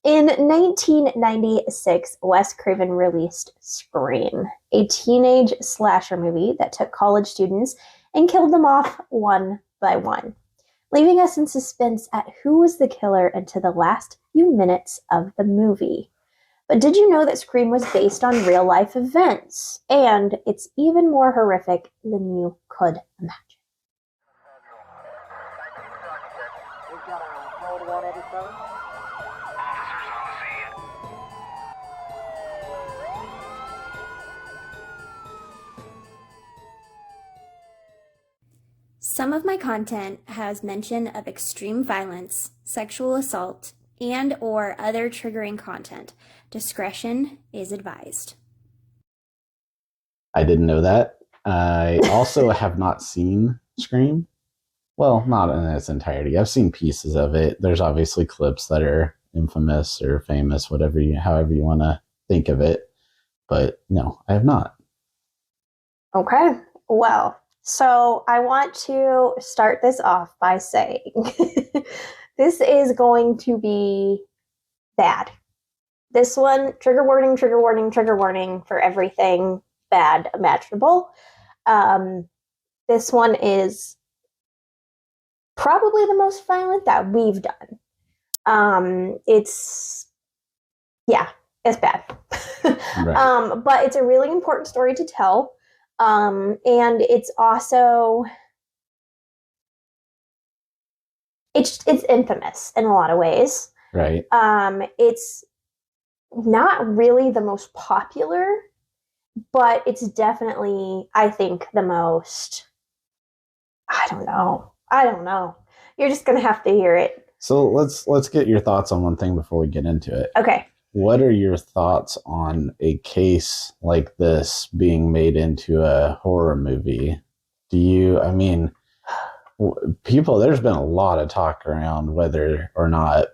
In 1996, Wes Craven released Scream, a teenage slasher movie that took college students and killed them off one by one, leaving us in suspense at who was the killer into the last few minutes of the movie. But did you know that Scream was based on real-life events? And it's even more horrific than you could imagine. Some of my content has mention of extreme violence, sexual assault, and or other triggering content. Discretion is advised. I didn't know that. I also have not seen Scream. Well, not in its entirety. I've seen pieces of it. There's obviously clips that are infamous or famous, however you want to think of it. But no, I have not. Okay. Well, so I want to start this off by saying this is going to be bad. This one, trigger warning, trigger warning, trigger warning for everything bad imaginable. This one is probably the most violent that we've done. It's bad. Right. But it's a really important story to tell. And it's also it's infamous in a lot of ways. Right. It's not really the most popular, but it's definitely, I think, the most, I don't know. You're just going to have to hear it. So let's get your thoughts on one thing before we get into it. Okay. What are your thoughts on a case like this being made into a horror movie? There's been a lot of talk around whether or not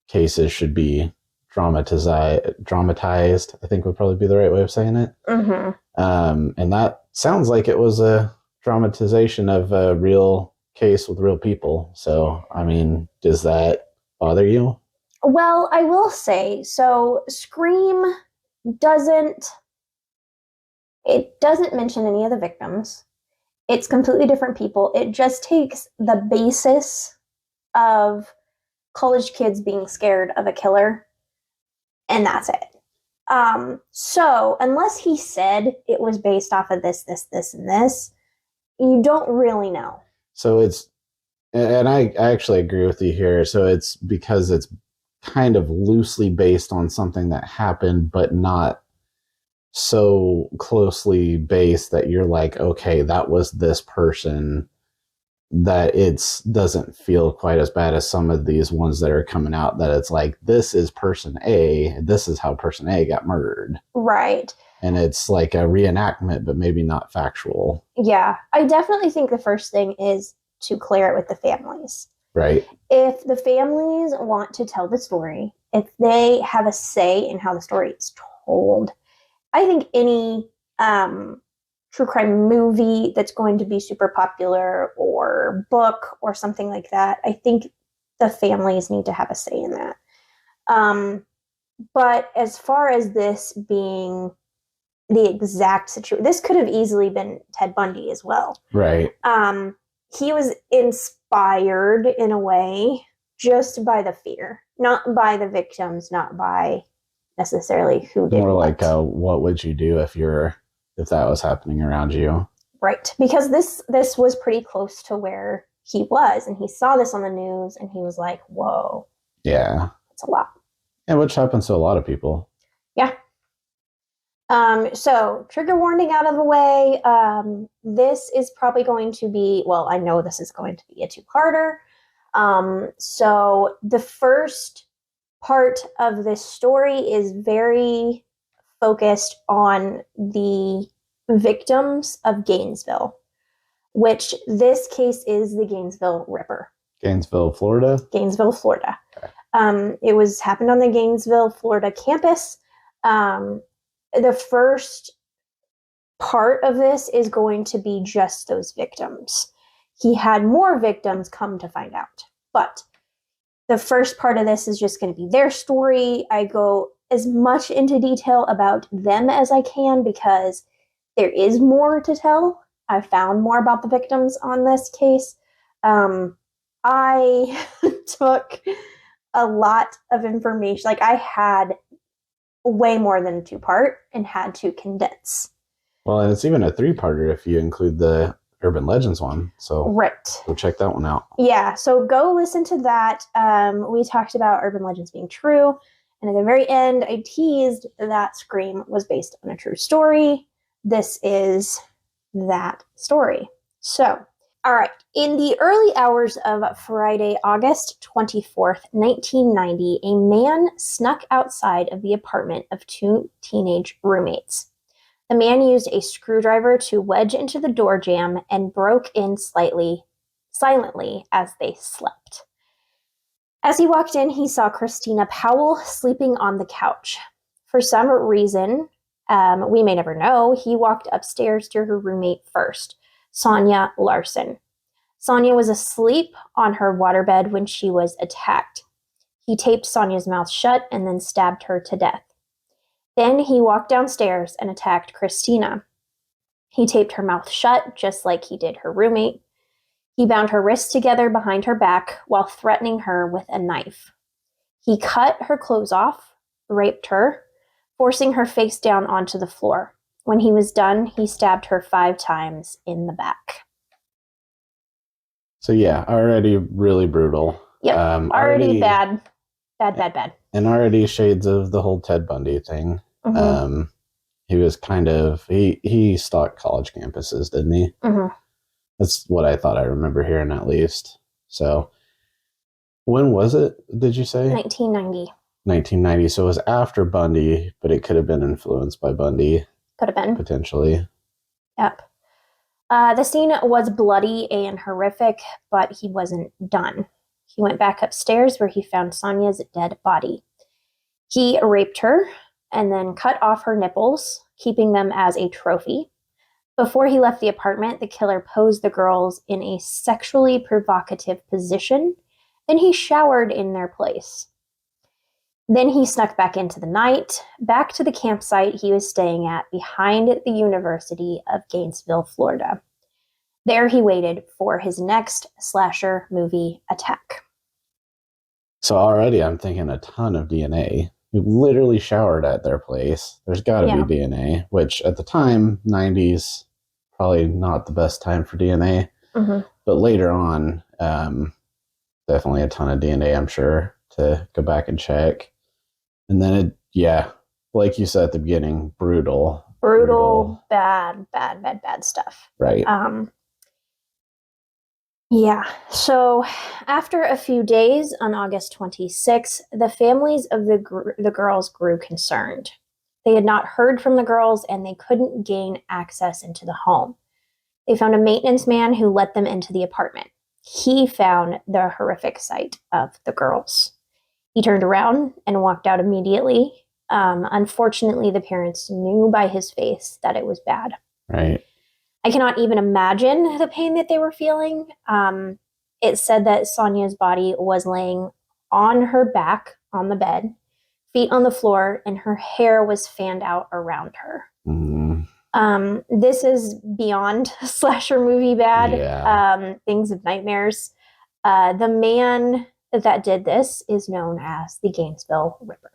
cases should be dramatized, I think would probably be the right way of saying it. Mm-hmm. And that sounds like it was a dramatization of a real case with real people. So, does that bother you? Well, I will say, so Scream doesn't mention any of the victims. It's completely different people. It just takes the basis of college kids being scared of a killer, and that's it. So unless he said it was based off of this, and this, you don't really know. So and I actually agree with you here. So it's because it's kind of loosely based on something that happened, but not so closely based that you're like, okay, that was this person, that it doesn't feel quite as bad as some of these ones that are coming out, that it's like, this is person A, this is how person A got murdered. Right. And it's like a reenactment, but maybe not factual. Yeah. I definitely think the first thing is to clear it with the families. Right. If the families want to tell the story, if they have a say in how the story is told, I think any true crime movie that's going to be super popular or book or something like that, I think the families need to have a say in that. But as far as this being the exact situation, this could have easily been Ted Bundy as well. Right. He was inspired in a way just by the fear, not by the victims, not by necessarily who did more what. Like what would you do if that was happening around you? Right, because this was pretty close to where he was, and he saw this on the news, and he was like, whoa. Yeah. That's a lot. And which happens to a lot of people. Yeah. So trigger warning out of the way. This is probably going to be, well, I know this is going to be a two-parter. So the first part of this story is very focused on the victims of Gainesville, which this case is the Gainesville Ripper. Gainesville, Florida? Gainesville, Florida. Okay. It happened on the Gainesville, Florida campus. The first part of this is going to be just those victims. He had more victims, come to find out. But The first part of this is just going to be their story. I go as much into detail about them as I can because there is more to tell. I found more about the victims on this case. I took a lot of information. Like, I had way more than a 2-part and had to condense. Well, and it's even a 3-parter if you include the Urban Legends one. So right. Go check that one out. Yeah, so go listen to that. We talked about urban legends being true. And at the very end, I teased that Scream was based on a true story. This is that story. So, all right. In the early hours of Friday, August 24th, 1990, a man snuck outside of the apartment of 2 teenage roommates. The man used a screwdriver to wedge into the door jamb and broke in silently as they slept. As he walked in, he saw Christina Powell sleeping on the couch. For some reason, we may never know, he walked upstairs to her roommate first, Sonia Larson. Sonia was asleep on her waterbed when she was attacked. He taped Sonia's mouth shut and then stabbed her to death. Then he walked downstairs and attacked Christina. He taped her mouth shut just like he did her roommate. He bound her wrists together behind her back while threatening her with a knife. He cut her clothes off, raped her, forcing her face down onto the floor. When he was done, he stabbed her 5 times in the back. So yeah, already really brutal. Yep, already bad. And already shades of the whole Ted Bundy thing. Mm-hmm. He was kind of, he stalked college campuses, didn't he? Mm-hmm. That's what I thought I remember hearing at least. So when was it, did you say? 1990. 1990. So it was after Bundy, but it could have been influenced by Bundy. Could have been. Potentially. Yep. The scene was bloody and horrific, but he wasn't done. He went back upstairs where he found Sonia's dead body. He raped her and then cut off her nipples, keeping them as a trophy. Before he left the apartment, the killer posed the girls in a sexually provocative position, and he showered in their place. Then he snuck back into the night, back to the campsite he was staying at behind the University of Gainesville, Florida. There he waited for his next slasher movie attack. So already I'm thinking a ton of DNA. You literally showered at their place. There's got to be DNA, which at the time, 90s, probably not the best time for DNA. Mm-hmm. But later on, definitely a ton of DNA, I'm sure, to go back and check. And then like you said at the beginning, brutal, bad stuff. Right. Yeah. So after a few days on August 26th, the families of the girls grew concerned. They had not heard from the girls and they couldn't gain access into the home. They found a maintenance man who let them into the apartment. He found the horrific sight of the girls. He turned around and walked out immediately. Unfortunately, the parents knew by his face that it was bad. Right. I cannot even imagine the pain that they were feeling. It said that Sonia's body was laying on her back on the bed, feet on the floor, and her hair was fanned out around her. Mm. This is beyond slasher movie bad. Yeah. Things of nightmares. The man that did this is known as the Gainesville Ripper.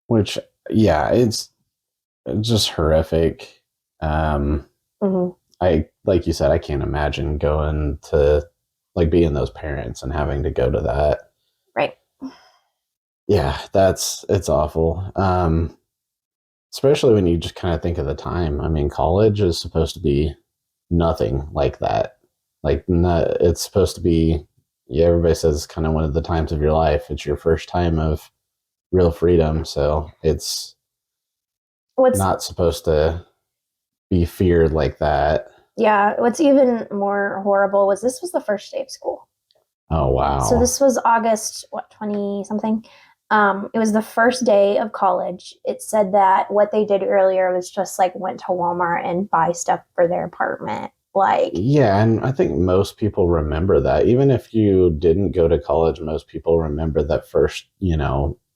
Which, yeah, it's just horrific. Mm-hmm. Like you said, I can't imagine going to, like, being those parents and having to go to that. Right. Yeah, it's awful. Especially when you just kind of think of the time. I mean, college is supposed to be nothing like that. Like, it's supposed to be, everybody says it's kind of one of the times of your life. It's your first time of real freedom. So it's not supposed to be feared like that. Yeah. What's even more horrible was this was the first day of school. Oh, wow. So this was August, 20 something. It was the first day of college. It said that what they did earlier was just like went to Walmart and buy stuff for their apartment Like, yeah, and I think most people remember that. Even if you didn't go to college, most people remember that first,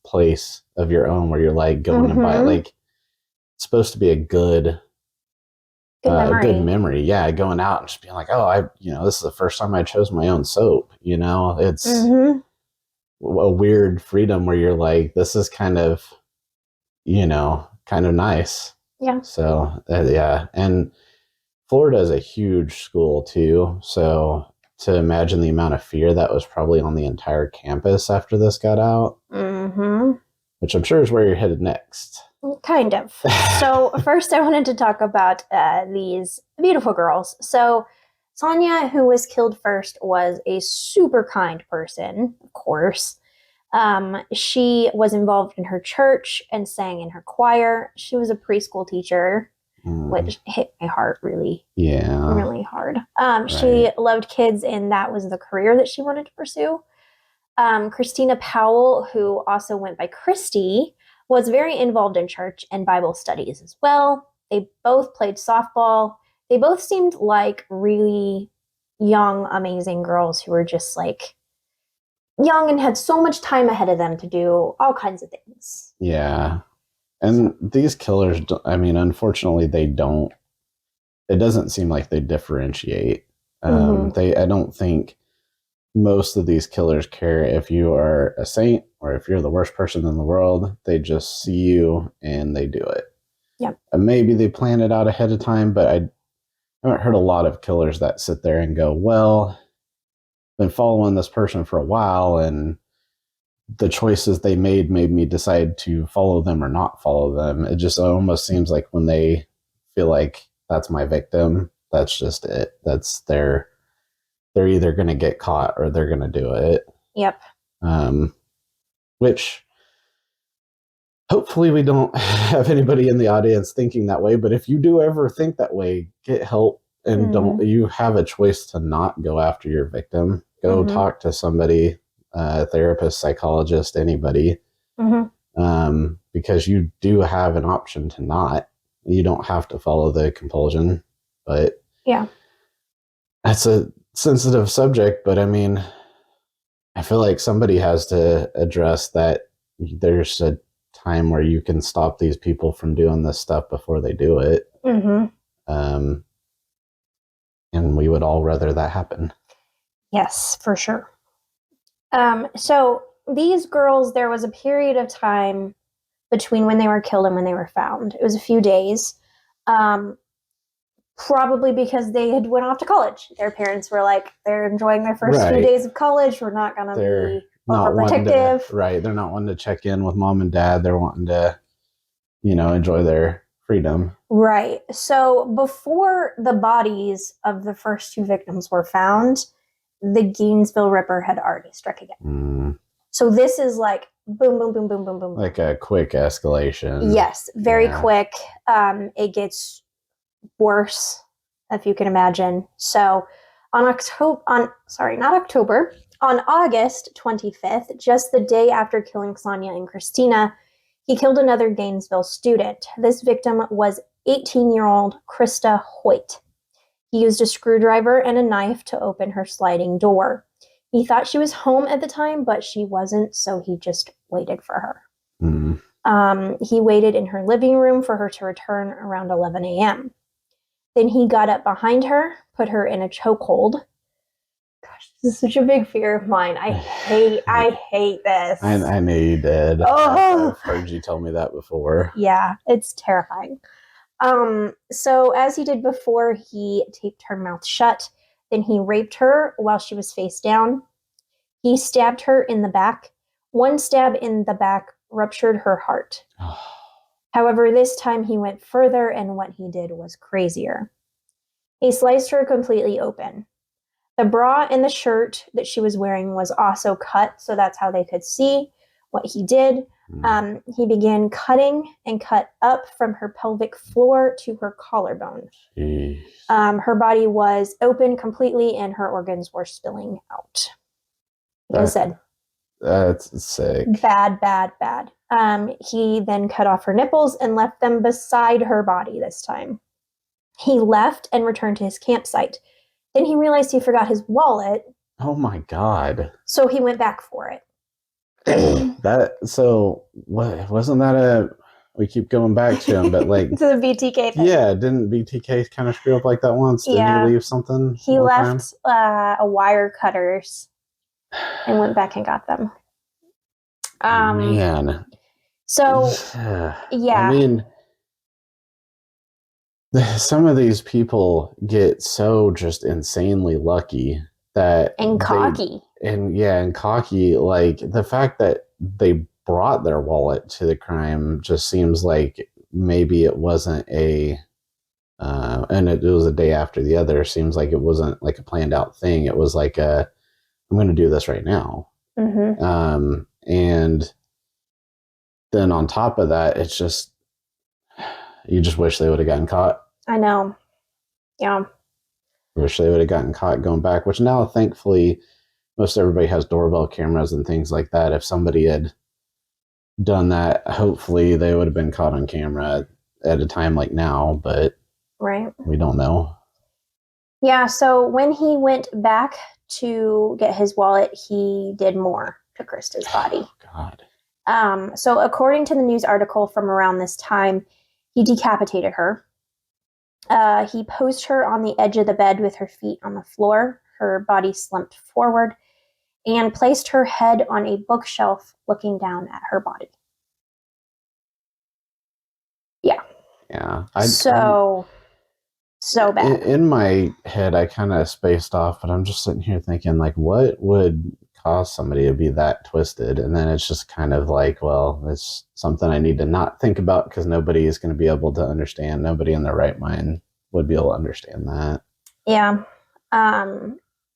place of your own where you're like going and buy, like, it's supposed to be a good good memory. Yeah, going out and just being like, oh, this is the first time I chose my own soap. It's a weird freedom where you're like, this is kind of nice. Yeah. So yeah, and Florida is a huge school too. So to imagine the amount of fear that was probably on the entire campus after this got out, which I'm sure is where you're headed next. Kind of. So first I wanted to talk about these beautiful girls. So Sonia, who was killed first, was a super kind person, of course. She was involved in her church and sang in her choir. She was a preschool teacher, which hit my heart really hard. She loved kids, and that was the career that she wanted to pursue. Christina Powell, who also went by Christy, was very involved in church and Bible studies as well. They both played softball. They both seemed like really young, amazing girls who were just like young and had so much time ahead of them to do all kinds of things. Yeah. And these killers, unfortunately, it doesn't seem like they differentiate. I don't think most of these killers care if you are a saint or if you're the worst person in the world. They just see you and they do it. Yep. And maybe they plan it out ahead of time, but I haven't heard a lot of killers that sit there and go, well, been following this person for a while and the choices they made me decide to follow them or not follow them. It just almost seems like when they feel like that's my victim, that's just it. That's they're either going to get caught or they're going to do it. Yep. Which hopefully we don't have anybody in the audience thinking that way. But if you do ever think that way, get help and you have a choice to not go after your victim. Go talk to somebody, a therapist, psychologist, anybody, because you do have an option to not. You don't have to follow the compulsion, but yeah, that's a sensitive subject. But I feel like somebody has to address that. There's a time where you can stop these people from doing this stuff before they do it. And we would all rather that happen. Yes, for sure. So these girls, there was a period of time between when they were killed and when they were found. It was a few days, probably because they had went off to college. Their parents were like, they're enjoying their first few days of college. We're not going to be overprotective. They're not wanting to check in with mom and dad. They're wanting to, enjoy their freedom. Right. So before the bodies of the first two victims were found, the Gainesville Ripper had already struck again. So this is like boom, boom, boom, boom, boom, boom. Like a quick escalation. Yes, very quick. It gets worse, if you can imagine. So on August 25th, just the day after killing Sonia and Christina, he killed another Gainesville student. This victim was 18-year-old Christa Hoyt. He used a screwdriver and a knife to open her sliding door. He thought she was home at the time, but she wasn't, so he just waited for her. He waited in her living room for her to return around 11 a.m. Then he got up behind her, put her in a chokehold. Gosh, this is such a big fear of mine. I hate this. I knew you did. Oh. I've heard you tell me that before. Yeah, it's terrifying. So as he did before, he taped her mouth shut. Then he raped her while she was face down. He stabbed her in the back. One stab in the back ruptured her heart. However, this time he went further, and what he did was crazier. He sliced her completely open. The bra and the shirt that she was wearing was also cut, so that's how they could see what he did. He began cutting and cut up from her pelvic floor to her collarbone. Her body was open completely, and her organs were spilling out. Like I said, that's sick. Bad, bad, bad. He then cut off her nipples and left them beside her body this time. He left and returned to his campsite. Then he realized he forgot his wallet. Oh my God. So he went back for it. Wasn't that we keep going back to him, but like to the BTK thing. Yeah, didn't BTK kind of screw up like that once? Didn't he leave something? He left a wire cutters and went back and got them. Man. So yeah. I mean, some of these people get so just insanely lucky that cocky. And cocky. Like the fact that they brought their wallet to the crime just seems like maybe it wasn't and it was a day after the other. Seems like it wasn't like a planned out thing. It was like I'm going to do this right now. Mm-hmm. And then on top of that, it's just, you just wish they would have gotten caught. I know. Yeah. Wish they would have gotten caught going back, which now thankfully most everybody has doorbell cameras and things like that. If somebody had done that, hopefully they would have been caught on camera at a time like now, but right. We don't know. Yeah, so when he went back to get his wallet, he did more to Christa's body. Oh, God. So according to the news article from around this time, he decapitated her. He posed her on the edge of the bed with her feet on the floor, her body slumped forward, and placed her head on a bookshelf looking down at her body. Yeah. Yeah. So bad. In my head, I kind of spaced off, but I'm just sitting here thinking, like, what would cause somebody to be that twisted? And then it's just kind of like, well, it's something I need to not think about because nobody is going to be able to understand. Nobody in their right mind would be able to understand that. Yeah.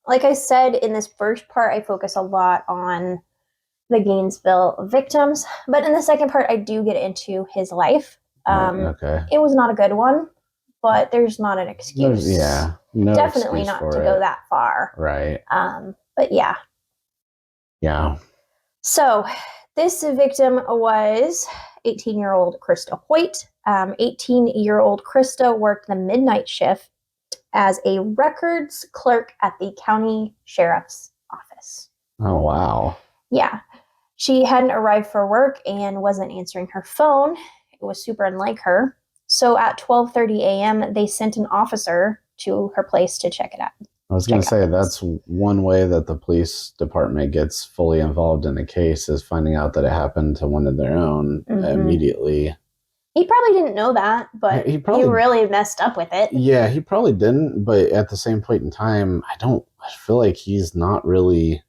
Like I said, in this first part, I focus a lot on the Gainesville victims, but in the second part, I do get into his life. Okay. It was not a good one, but there's not an excuse. No definitely excuse not to go that far. Right. But yeah. Yeah. So this victim was 18-year-old Christa Hoyt. 18-year-old Christa worked the midnight shift as a records clerk at the county sheriff's office. Oh, wow. Yeah. She hadn't arrived for work and wasn't answering her phone. It was super unlike her. So at 12:30 a.m., they sent an officer to her place to check it out. I was going to say, that's one way that the police department gets fully involved in a case is finding out that it happened to one of their own immediately. He probably didn't know that, but he really messed up with it. Yeah, he probably didn't. But at the same point in time, I feel like he's not really.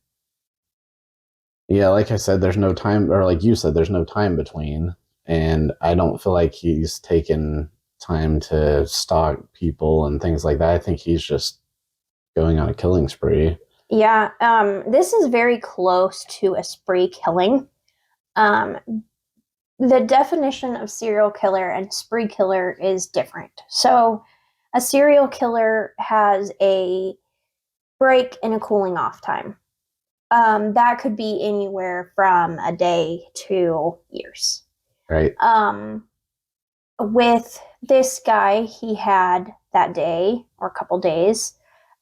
Yeah, like I said, there's no time, or like you said, there's no time between. And I don't feel like he's taken time to stalk people and things like that. I think he's just going on a killing spree. Yeah, this is very close to a spree killing. The definition of serial killer and spree killer is different. So a serial killer has a break and a cooling off time. That could be anywhere from a day to years. Right. With this guy, he had that day or a couple days.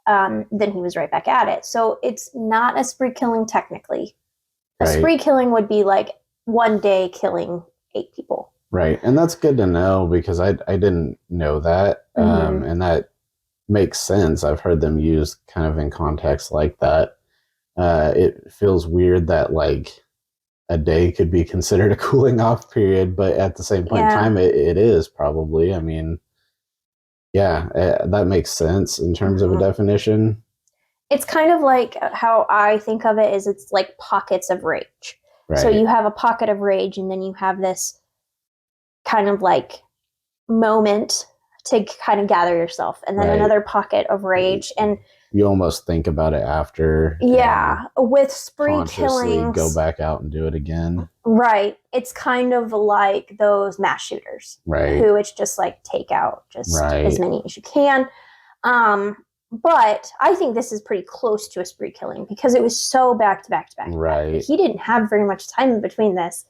Then he was right back at it. So it's not a spree killing technically. A spree killing would be like one day killing 8 people. Right. And that's good to know because I didn't know that. And that makes sense. I've heard them used kind of in context like that. It feels weird that like a day could be considered a cooling off period, but at the same point in time, it is probably. I mean, yeah, that makes sense in terms of a definition. It's kind of like how I think of it is it's like pockets of rage. Right. So you have a pocket of rage and then you have this kind of like moment to kind of gather yourself and then another pocket of rage. And you almost think about it after. Yeah. With spree killings. Go back out and do it again. Right. It's kind of like those mass shooters. Right. Who it's just like take out just as many as you can. But I think this is pretty close to a spree killing because it was so back to back to back. Right. He didn't have very much time in between this.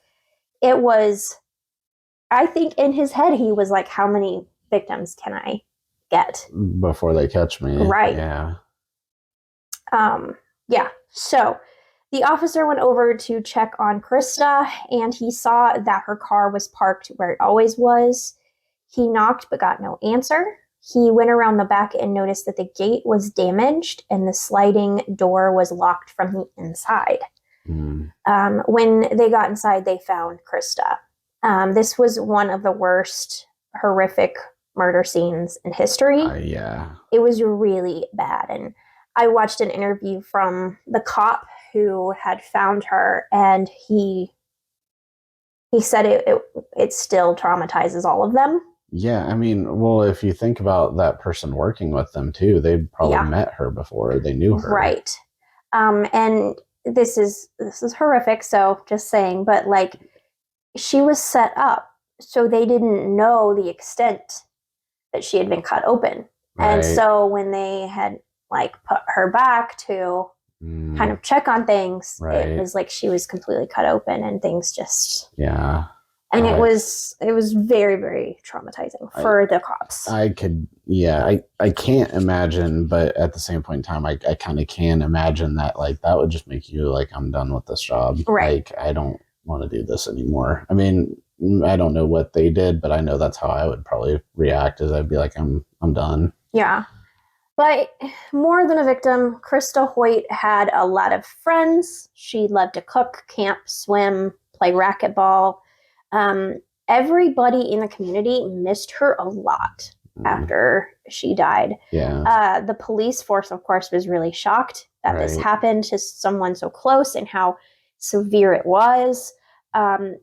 It was, I think in his head, he was like, how many victims can I get before they catch me. Right. Yeah. Yeah. So the officer went over to check on Christa, and he saw that her car was parked where it always was. He knocked but got no answer. He went around the back and noticed that the gate was damaged and the sliding door was locked from the inside. When they got inside, they found Christa. This was one of the worst, horrific murder scenes in history. Yeah. It was really bad. And I watched an interview from the cop who had found her, and he said it still traumatizes all of them. Yeah, I mean, well, if you think about that person working with them too, they probably met her before, they knew her. Right. And this is horrific, so just saying, but like, she was set up so they didn't know the extent that she had been cut open. Right. And so when they had like put her back to kind of check on things, it was like she was completely cut open and things just and it was very, very traumatizing for the cops. I can't imagine, but at the same point in time, I kind of can imagine that, like, that would just make you like, I'm done with this job. Right. Like, I don't want to do this anymore. I mean, I don't know what they did, but I know that's how I would probably react, is I'd be like, I'm done. Yeah. But more than a victim, Christa Hoyt had a lot of friends. She loved to cook, camp, swim, play racquetball. Everybody in the community missed her a lot after she died. Yeah. The police force, of course, was really shocked that this happened to someone so close and how severe it was.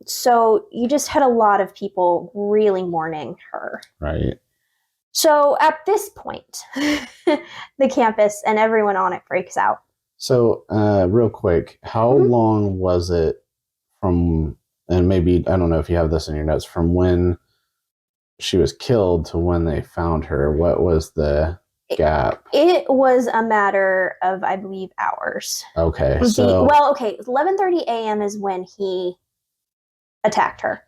So you just had a lot of people really mourning her. Right. So at this point, the campus and everyone on it freaks out. So real quick, how long was it from, and maybe, I don't know if you have this in your notes, from when she was killed to when they found her? What was the gap? It was a matter of, I believe, hours. Okay. So 11:30 a.m. is when he attacked her.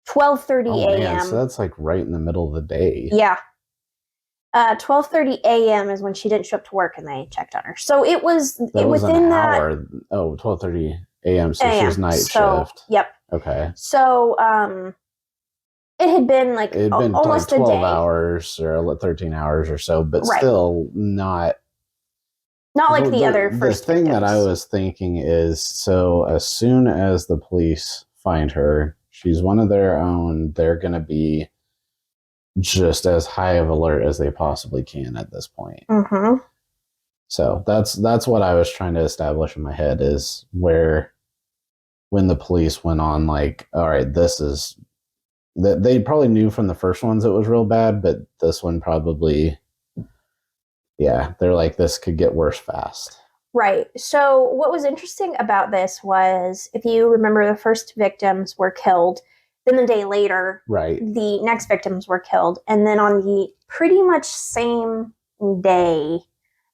12:30 a.m. So that's like right in the middle of the day. Yeah. 12:30 a.m. is when she didn't show up to work and they checked on her. So it was within an hour. Oh, 12:30 a.m. So she was night shift. Yep. Okay. So it had been like almost like 12 hours or 13 hours or so, but still not like the other first. The thing that I was thinking is, so as soon as the police find her, she's one of their own, they're going to be just as high of alert as they possibly can at this point. Mm-hmm. So that's what I was trying to establish in my head, is where, when the police went on, like, all right, this is, that they probably knew from the first ones it was real bad, but this one probably, they're like, this could get worse fast. Right. So what was interesting about this was, if you remember, the first victims were killed. Then the day later, the next victims were killed. And then on the pretty much same day,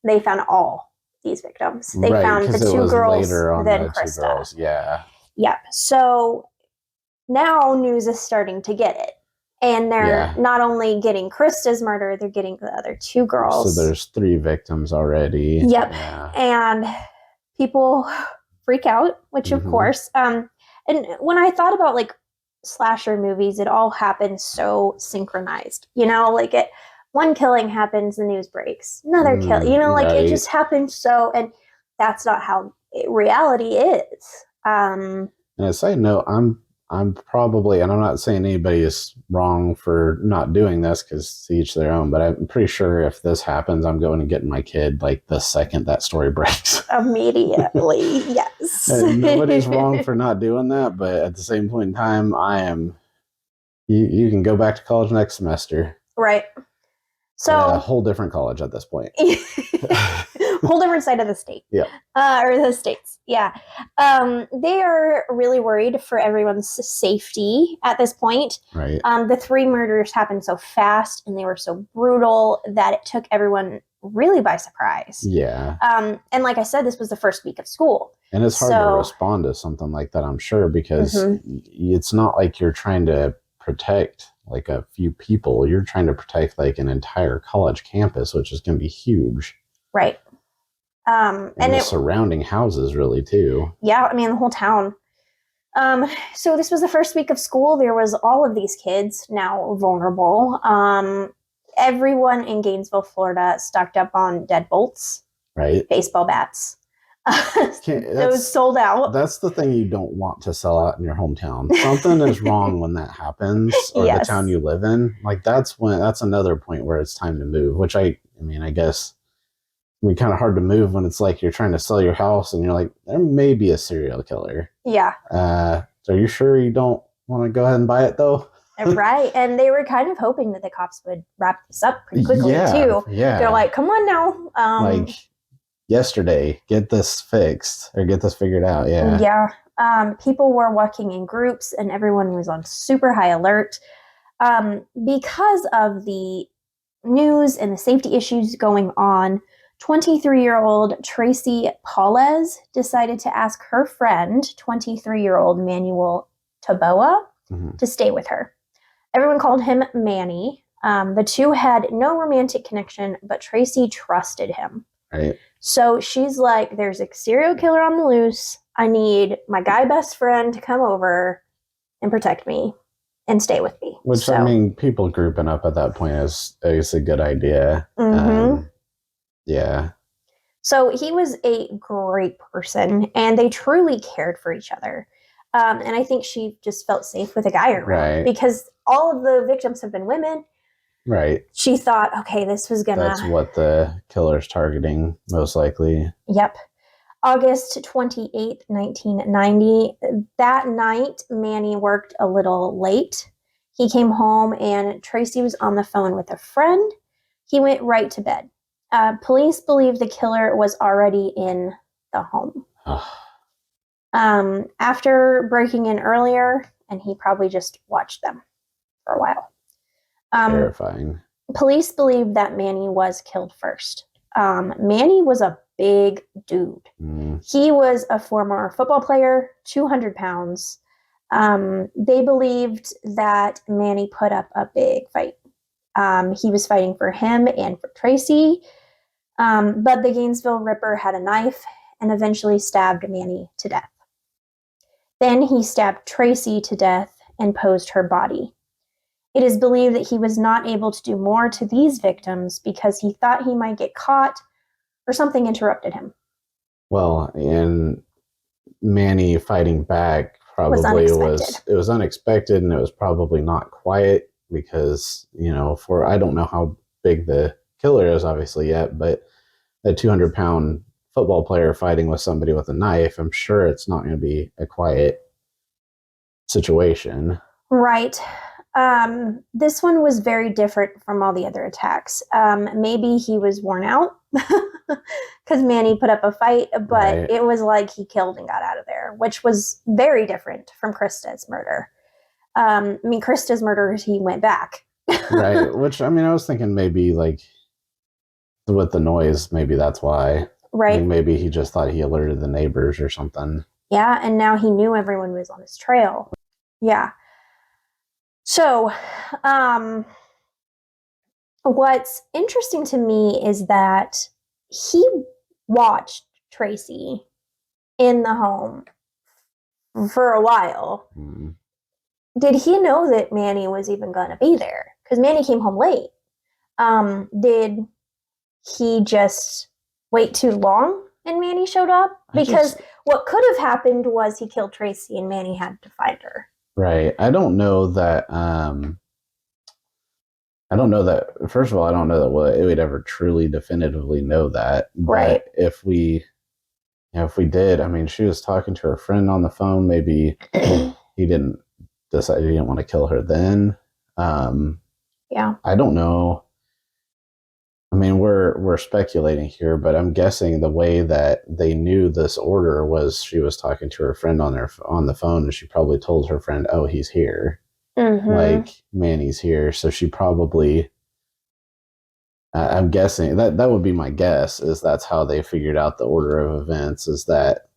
they found all these victims. They found the two girls, then Christa. Yeah. Yep. So now news is starting to get it. And they're not only getting Christa's murder, they're getting the other two girls. So there's 3 victims already. Yep. Yeah. And people freak out, which of course. And when I thought about like slasher movies, it all happens so synchronized. You know, like one killing happens, the news breaks. Another kill, you know, like it just happens so, and that's not how reality is. And a side note, I'm probably, and I'm not saying anybody is wrong for not doing this, because to each their own, but I'm pretty sure if this happens, I'm going to get my kid like the second that story breaks. Immediately, yes. And nobody's wrong for not doing that, but at the same point in time, I am, you can go back to college next semester. Right. So a whole different college at this point. Whole different side of the state. Yeah. Or the states. Yeah. They are really worried for everyone's safety at this point. Right. The 3 murders happened so fast and they were so brutal that it took everyone really by surprise. Yeah. And like I said, this was the first week of school. And it's hard to respond to something like that, I'm sure, because it's not like you're trying to protect like a few people. You're trying to protect like an entire college campus, which is going to be huge. Right. And the surrounding houses, really, too. Yeah, I mean, the whole town. So this was the first week of school. There was all of these kids now vulnerable. Everyone in Gainesville, Florida, stocked up on deadbolts, right? Baseball bats. Those sold out. That's the thing you don't want to sell out in your hometown. Something is wrong when that happens, or the town you live in. Like that's another point where it's time to move. Which I guess. It'd be kind of hard to move when it's like you're trying to sell your house and you're like, there may be a serial killer. Yeah. Are you sure you don't want to go ahead and buy it though? Right. And they were kind of hoping that the cops would wrap this up pretty quickly too. Yeah. They're like, come on now. Like yesterday, get this fixed or get this figured out. Yeah. Yeah. People were walking in groups and everyone was on super high alert because of the news and the safety issues going on. 23-year-old Tracy Paulez decided to ask her friend, 23-year-old Manuel Taboa, to stay with her. Everyone called him Manny. The two had no romantic connection, but Tracy trusted him. Right. So she's like, there's a serial killer on the loose. I need my guy best friend to come over and protect me and stay with me. Which, I mean, people grouping up at that point is a good idea. Yeah. So he was a great person, and they truly cared for each other. And I think she just felt safe with a guy around because all of the victims have been women. Right. She thought, okay, this was gonna... That's what the killer's targeting, most likely. Yep. August 28th, 1990. That night, Manny worked a little late. He came home, and Tracy was on the phone with a friend. He went right to bed. Police believe the killer was already in the home. After breaking in earlier, and he probably just watched them for a while. Terrifying. Police believe that Manny was killed first. Manny was a big dude. He was a former football player, 200 pounds. They believed that Manny put up a big fight. He was fighting for him and for Tracy. But the Gainesville Ripper had a knife and eventually stabbed Manny to death. Then he stabbed Tracy to death and posed her body. It is believed that he was not able to do more to these victims because he thought he might get caught or something interrupted him. Well, and Manny fighting back probably was unexpected, and it was probably not quiet because, I don't know how big the killer is obviously yet, but a 200-pound football player fighting with somebody with a knife, I'm sure it's not going to be a quiet situation. Right. This one was very different from all the other attacks. Maybe he was worn out because Manny put up a fight, but it was like he killed and got out of there, which was very different from Christa's murder. Christa's murder, he went back. Right. Which, I was thinking maybe like with the noise, maybe that's why. Right. Maybe he just thought he alerted the neighbors or something. Yeah, and now he knew everyone was on his trail. Yeah. So, what's interesting to me is that he watched Tracy in the home for a while. Did he know that Manny was even going to be there? Because Manny came home late. Did he just wait too long and Manny showed up? Because what could have happened was he killed Tracy and Manny had to find her. Right. I don't know that. First of all, I don't know that it would ever truly definitively know that. Right. But if we did, she was talking to her friend on the phone. Maybe he didn't decide he didn't want to kill her then. Yeah. I don't know. We're speculating here, but I'm guessing the way that they knew this order was she was talking to her friend on the phone, and she probably told her friend, "Oh, he's here." Like Manny's here, so she probably. I'm guessing that would be my guess. Is that's how they figured out the order of events? Is that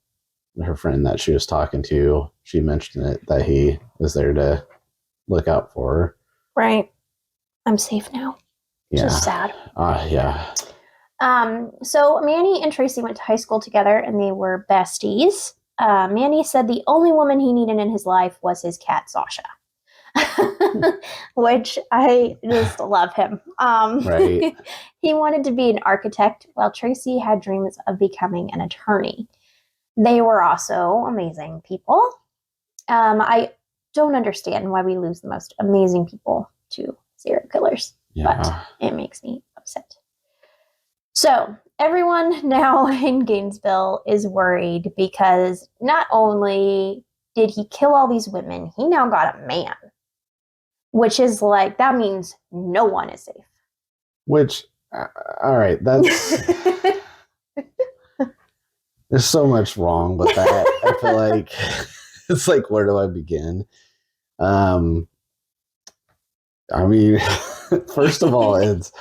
her friend that she was talking to? She mentioned it that he was there to look out for her. Right. I'm safe now. Yeah. Just sad. Yeah. So Manny and Tracy went to high school together and they were besties. Manny said the only woman he needed in his life was his cat, Sasha. Which I just love him. Right. He wanted to be an architect while Tracy had dreams of becoming an attorney. They were also amazing people. I don't understand why we lose the most amazing people to serial killers, but it makes me upset. So everyone now in Gainesville is worried because not only did he kill all these women, he now got a man, which is like, that means no one is safe. Which, all right, that's... There's so much wrong with that. I feel like it's like, where do I begin? I mean, first of all, it's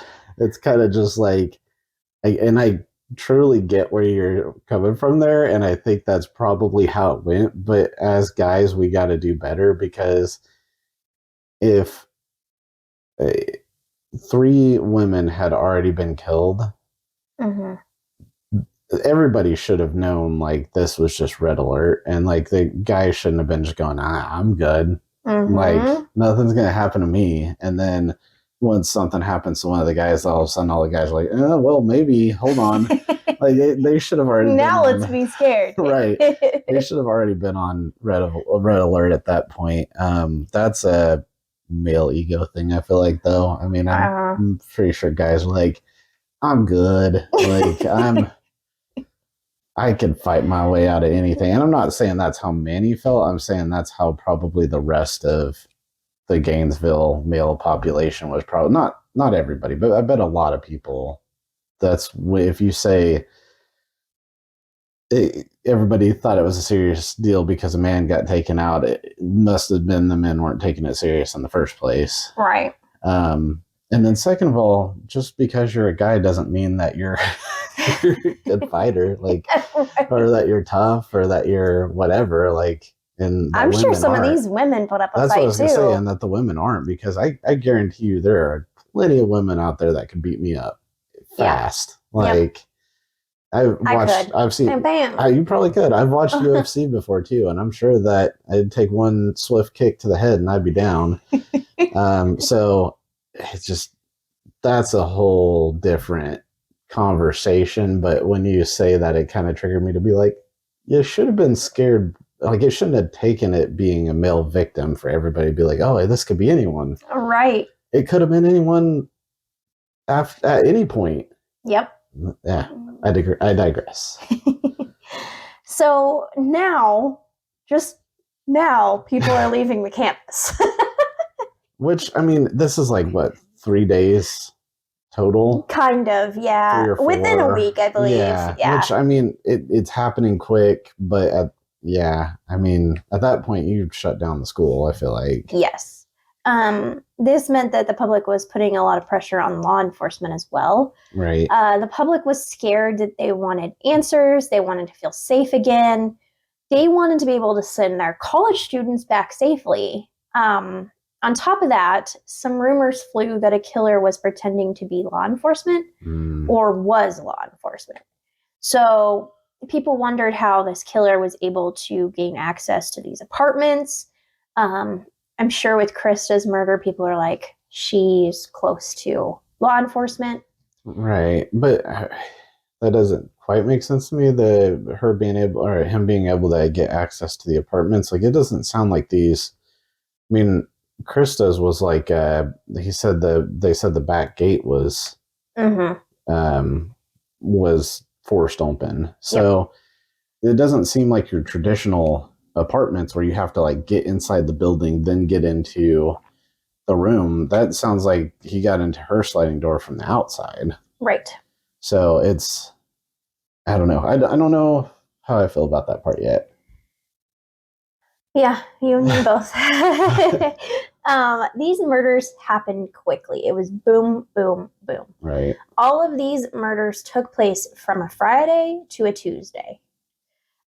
kind of just like, I truly get where you're coming from there, and I think that's probably how it went. But as guys, we got to do better, because if 3 women had already been killed, everybody should have known, like, this was just red alert, and like the guy shouldn't have been just going, I'm good. Like, nothing's gonna happen to me. And then once something happens to one of the guys, all of a sudden all the guys are like, well, maybe, hold on. Like, they should have already now let's be scared. Right. They should have already been on red alert at that point. That's a male ego thing, I feel like, though. I mean, I'm pretty sure guys are like, I'm good. Like, I can fight my way out of anything. And I'm not saying that's how Manny felt. I'm saying that's how probably the rest of the Gainesville male population was. Probably not everybody, but I bet a lot of people. That's, if you say everybody thought it was a serious deal because a man got taken out, it must have been the men weren't taking it serious in the first place. Right. And then second of all, just because you're a guy doesn't mean that you're a good fighter, like, right. Or that you're tough, or that you're whatever. Like, and I'm sure some of these women put up a fight too. That's what I was gonna say, and that the women aren't, because I guarantee you there are plenty of women out there that could beat me up fast. Yeah. Like, I've seen. Bam. You probably could. I've watched UFC before too, and I'm sure that I'd take one swift kick to the head and I'd be down. So it's just, that's a whole different conversation. But when you say that, it kind of triggered me to be like, you should have been scared. Like, it shouldn't have taken it being a male victim for everybody to be like, oh, this could be anyone. Right. It could have been anyone at any point. Yep. Yeah, I digress. So now, just now, people are leaving the campus. Which, I mean, this is like, what, 3 days total? Kind of, yeah. 3 or 4. Within a week, I believe. Yeah. Which, I mean, it's happening quick, but I mean, at that point, you shut down the school, I feel like. Yes. This meant that the public was putting a lot of pressure on law enforcement as well. Right. The public was scared that they wanted answers. They wanted to feel safe again. They wanted to be able to send their college students back safely. On top of that, some rumors flew that a killer was pretending to be law enforcement or was law enforcement. So people wondered how this killer was able to gain access to these apartments. I'm sure with Christa's murder, people are like, she's close to law enforcement. Right. But that doesn't quite make sense to me. Him being able to get access to the apartments. Like, it doesn't sound like these. I mean, Christa's was like, they said the back gate was forced open. So It doesn't seem like your traditional apartments where you have to like get inside the building, then get into the room. That sounds like he got into her sliding door from the outside. Right. So it's, I don't know. I don't know how I feel about that part yet. Yeah, you and me both. These murders happened quickly. It was boom, boom, boom. Right. All of these murders took place from a Friday to a Tuesday.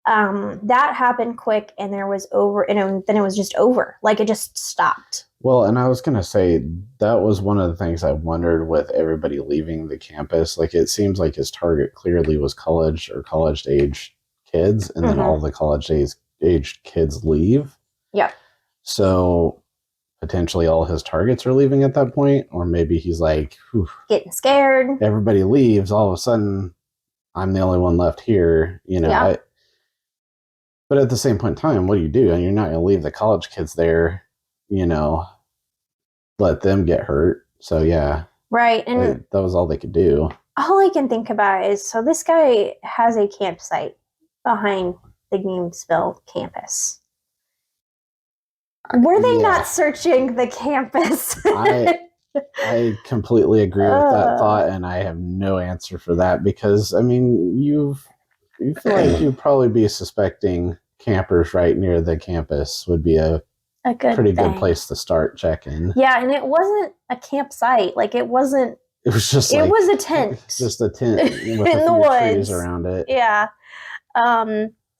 That happened quick, and then it was just over. Like, it just stopped. Well, and I was going to say that was one of the things I wondered with everybody leaving the campus. Like, it seems like his target clearly was college or college age kids, and then all the college age kids leave. Yeah. So potentially all his targets are leaving at that point, or maybe he's like, getting scared. Everybody leaves. All of a sudden, I'm the only one left here. Yeah. But at the same point in time, what do you do? And you're not going to leave the college kids there, let them get hurt. So, yeah. Right. And that was all they could do. All I can think about is, so this guy has a campsite behind the Gainesville campus. Were they not searching the campus? I completely agree with that thought, and I have no answer for that because, I mean, you feel like you'd probably be suspecting campers right near the campus would be a pretty good place to start checking. Yeah, and it wasn't a campsite. Like, it wasn't. It was just it was a tent. Just a tent with in a the few woods. Trees around it. Yeah.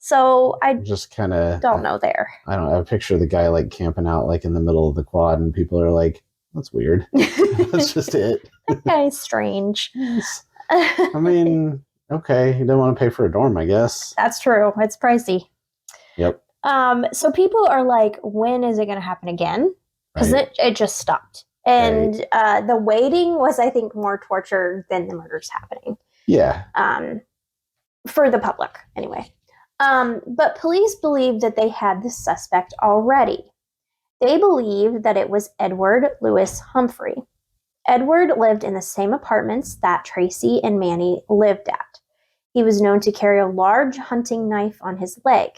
So I just kind of don't know there. I don't know. I picture the guy like camping out like in the middle of the quad, and people are like, "That's weird." That's just it. That guy's strange. I mean, okay, you don't want to pay for a dorm, I guess. That's true. It's pricey. Yep. So people are like, when is it going to happen again? Because it just stopped. And the waiting was, I think, more torture than the murders happening. Yeah. For the public, anyway. But police believed that they had the suspect already. They believed that it was Edward Lewis Humphrey. Edward lived in the same apartments that Tracy and Manny lived at. He was known to carry a large hunting knife on his leg.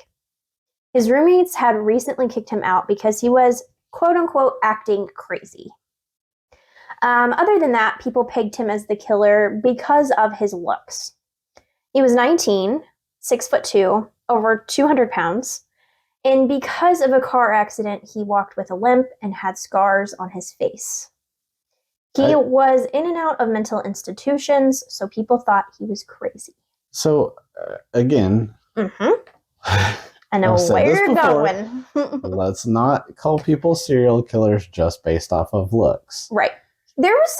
His roommates had recently kicked him out because he was, quote unquote, acting crazy. Other than that, people pegged him as the killer because of his looks. He was 19, 6'2", over 200 pounds, and because of a car accident, he walked with a limp and had scars on his face. He was in and out of mental institutions, so people thought he was crazy. So, again... I know where you're going. Let's not call people serial killers just based off of looks. Right. There was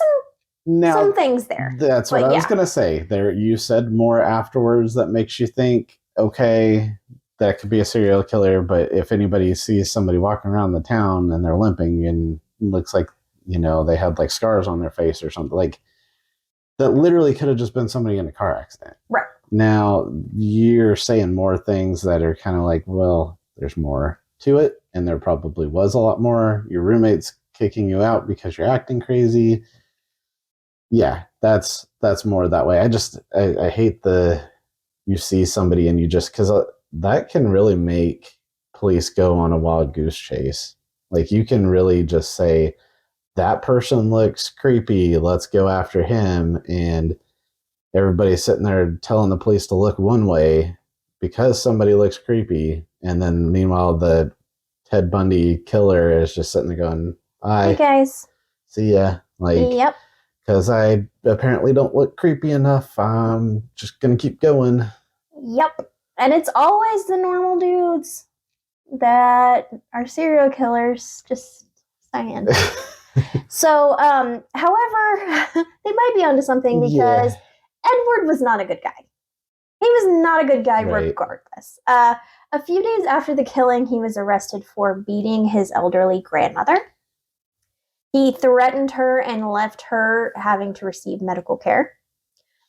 some things there. That's what I was going to say. There, you said more afterwards that makes you think, okay, that could be a serial killer, but if anybody sees somebody walking around the town and they're limping and looks like, they had like scars on their face or something, like that literally could have just been somebody in a car accident. Right. Now, you're saying more things that are kind of like, well, there's more to it, and there probably was a lot more. Your roommate's kicking you out because you're acting crazy. Yeah, that's more that way. I hate you see somebody and you just, because that can really make police go on a wild goose chase. Like, you can really just say, that person looks creepy, let's go after him, and everybody's sitting there telling the police to look one way because somebody looks creepy. And then meanwhile, the Ted Bundy killer is just sitting there going, hey guys. See ya. Like, yep. Because I apparently don't look creepy enough. I'm just going to keep going. Yep. And it's always the normal dudes that are serial killers. Just saying. So, however, they might be onto something because Edward was not a good guy. He was not a good guy regardless. A few days after the killing, he was arrested for beating his elderly grandmother. He threatened her and left her having to receive medical care.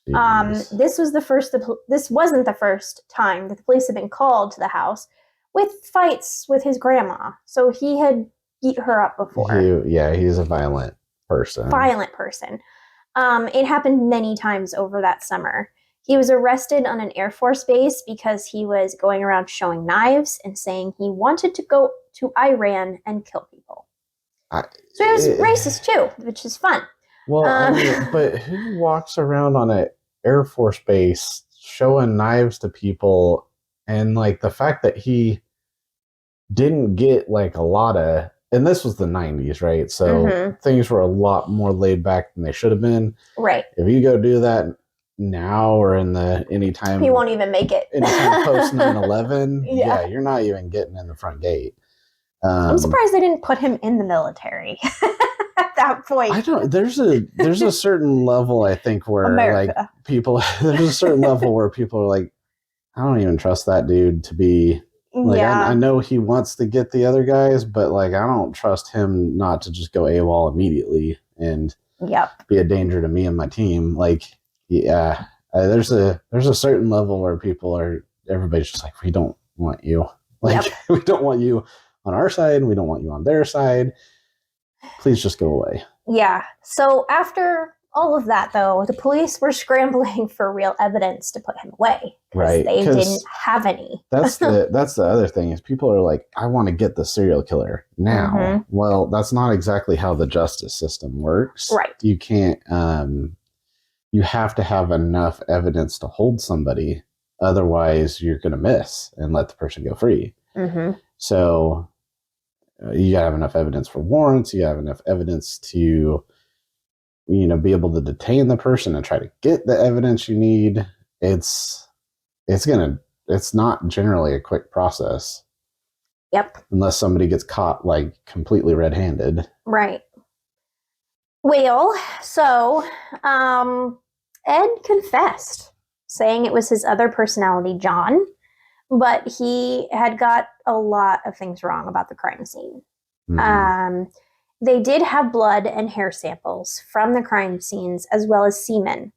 This wasn't the first time that the police had been called to the house with fights with his grandma. So he had beat her up before. He's a violent person. It happened many times over that summer. He was arrested on an Air Force base because he was going around showing knives and saying he wanted to go to Iran and kill people. So he was racist too, which is fun. Well, but who walks around on an Air Force base showing knives to people? And like the fact that he didn't get like a lot of, and this was the 90s, right? So things were a lot more laid back than they should have been. Right. If you go do that now or in the anytime, he won't even make it. Anytime post 9/11, you're not even getting in the front gate. I'm surprised they didn't put him in the military at that point. I don't. There's a certain level, I think, where America. like people. There's a certain level where people are like, I don't even trust that dude to be. Like, yeah. I know he wants to get the other guys, but like, I don't trust him not to just go AWOL immediately and be a danger to me and my team. Like, yeah, there's a certain level where everybody's just like, we don't want you. Like, we don't want you on our side, and we don't want you on their side. Please just go away. Yeah. So after all of that, though, the police were scrambling for real evidence to put him away. Right. They didn't have any. That's the other thing is people are like, I want to get the serial killer now. Mm-hmm. Well, that's not exactly how the justice system works. Right. You can't, you have to have enough evidence to hold somebody. Otherwise, you're going to miss and let the person go free. Mm-hmm. So you gotta have enough evidence for warrants. You have enough evidence to, be able to detain the person and try to get the evidence you need. It's not generally a quick process. Yep. Unless somebody gets caught like completely red-handed. Right. Well, so Ed confessed, saying it was his other personality, John. But he had got a lot of things wrong about the crime scene. Mm-hmm. They did have blood and hair samples from the crime scenes, as well as semen.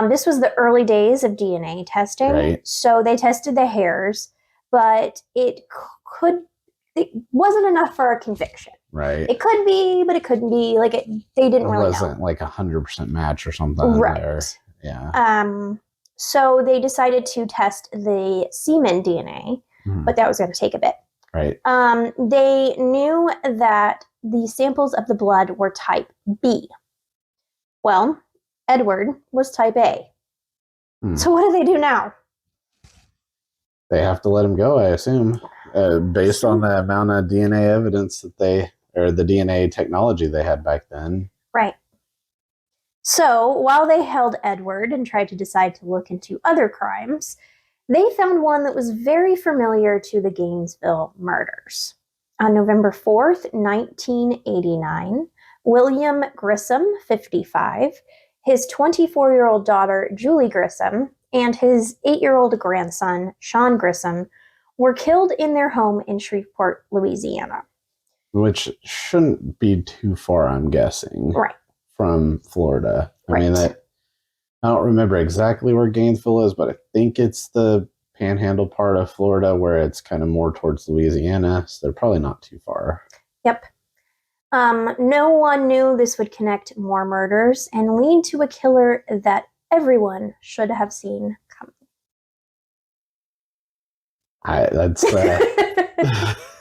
This was the early days of DNA testing. Right. So they tested the hairs, but it wasn't enough for a conviction. Right. It could be, but it couldn't be. Like they didn't really know. It wasn't like 100% match or something. Right. There. Yeah. So they decided to test the semen DNA, but that was going to take a bit. Right. They knew that the samples of the blood were type B. Well, Edward was type A. So what do they do now? They have to let him go, I assume, based on the amount of DNA evidence that the DNA technology they had back then. Right. So while they held Edward and tried to decide to look into other crimes, they found one that was very familiar to the Gainesville murders. On November 4th, 1989, William Grissom, 55, his 24-year-old daughter, Julie Grissom, and his 8-year-old grandson, Sean Grissom, were killed in their home in Shreveport, Louisiana. Which shouldn't be too far, I'm guessing. Right. From Florida. I mean, I don't remember exactly where Gainesville is, but I think it's the panhandle part of Florida where it's kind of more towards Louisiana. So they're probably not too far. Yep. No one knew this would connect more murders and lead to a killer that everyone should have seen coming. That's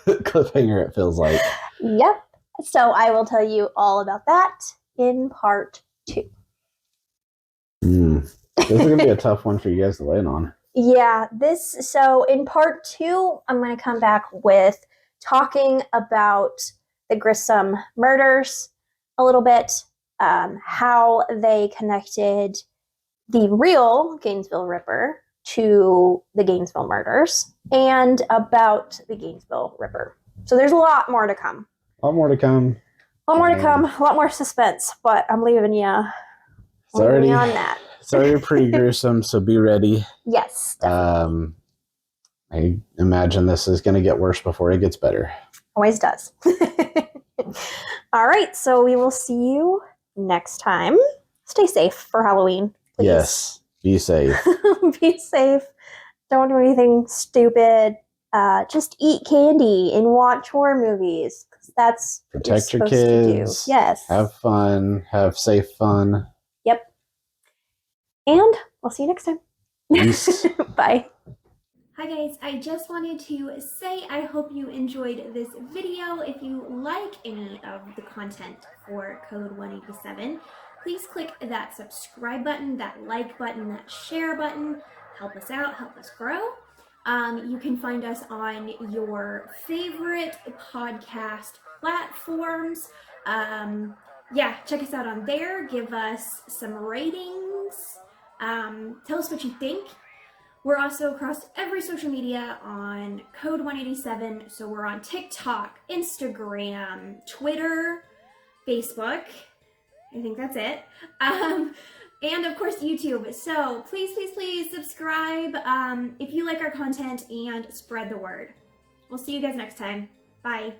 cliffhanger, it feels like. Yep. So I will tell you all about that in part 2. This is going to be a tough one for you guys to land on. Yeah, so in part 2, I'm going to come back with talking about the Grissom murders a little bit, how they connected the real Gainesville Ripper to the Gainesville murders, and about the Gainesville Ripper. So there's a lot more to come. A lot more to come. A lot more suspense, but I'm leaving you on that. It's already pretty gruesome, so be ready. Yes, definitely. I imagine this is going to get worse before it gets better. Always does. All right, so we will see you next time. Stay safe for Halloween, please. Yes, be safe. Be safe. Don't do anything stupid. Just eat candy and watch horror movies. That's protect your kids. Yes. Have fun. Have safe fun. Yep. And we'll see you next time. Peace. Bye. Hi guys, I just wanted to say I hope you enjoyed this video. If you like any of the content for Code 187, please click that subscribe button, that like button, that share button. Help us out, help us grow. You can find us on your favorite podcast platforms. Yeah, check us out on there. Give us some ratings. Tell us what you think. We're also across every social media on Code 187. So we're on TikTok, Instagram, Twitter, Facebook. I think that's it. And of course, YouTube. So please, please, please subscribe if you like our content and spread the word. We'll see you guys next time. Bye.